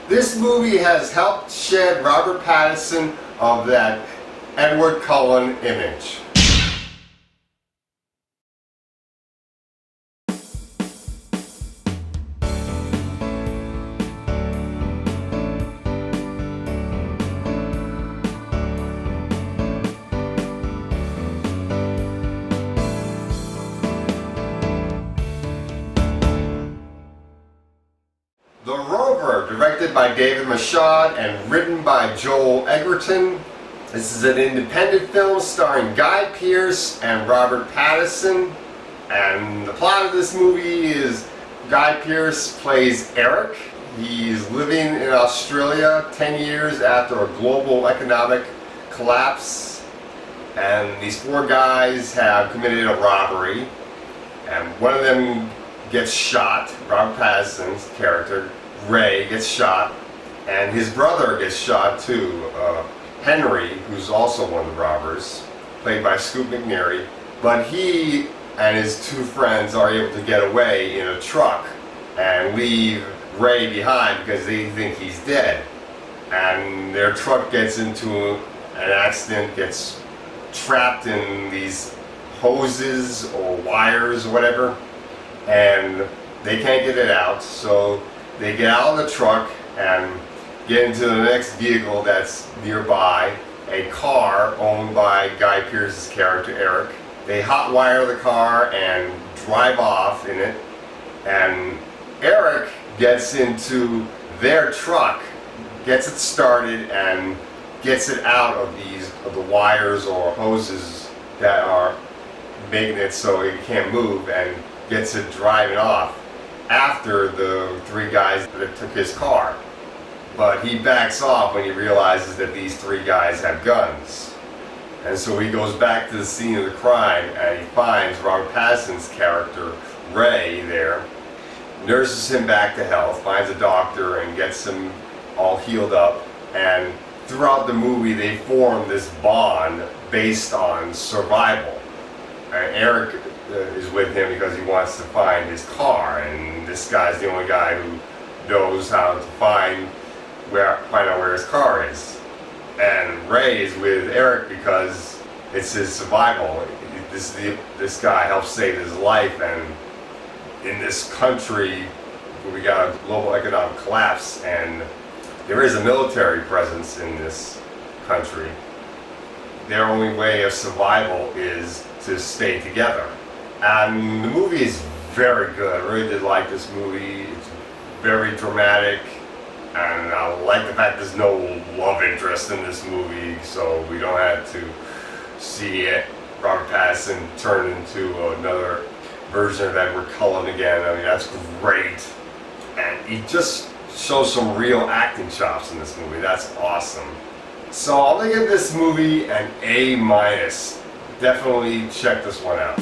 This movie has helped shed Robert Pattinson of that Edward Cullen image. The Rover, directed by David Michaud and written by Joel Edgerton. This is an independent film starring Guy Pearce and Robert Pattinson. And the plot of this movie is Guy Pearce plays Eric. He's living in Australia 10 years after a global economic collapse. And these four guys have committed a robbery. And one of them gets shot. Robert Pattinson's character, Ray, gets shot, and his brother gets shot too. Henry, who's also one of the robbers, played by Scoot McNairy, but he and his two friends are able to get away in a truck and leave Ray behind because they think he's dead. And their truck gets into an accident, gets trapped in these hoses or wires or whatever, and they can't get it out, so they get out of the truck and get into the next vehicle that's nearby, a car owned by Guy Pearce's character Eric. They hotwire the car and drive off in it, and Eric gets into their truck, gets it started, and gets it out of the wires or hoses that are making it so it can't move, and gets it driving off after the three guys that took his car. But he backs off when he realizes that these three guys have guns. And so he goes back to the scene of the crime and he finds Robert Pattinson's character, Ray, there, nurses him back to health, finds a doctor and gets him all healed up. And throughout the movie they form this bond based on survival. Eric is with him because he wants to find his car, and this guy's the only guy who knows how to find out where his car is. And Ray is with Eric because it's his survival. This guy helps save his life, and in this country we got a global economic collapse and there is a military presence in this country. Their only way of survival is to stay together. And the movie is very good. I really did like this movie. It's very dramatic, and I like the fact there's no love interest in this movie, so we don't have to see Robert Pattinson turn into another version of Edward Cullen again. I mean, that's great. And he just shows some real acting chops in this movie. That's awesome. So I'll give this movie an A-. Definitely check this one out.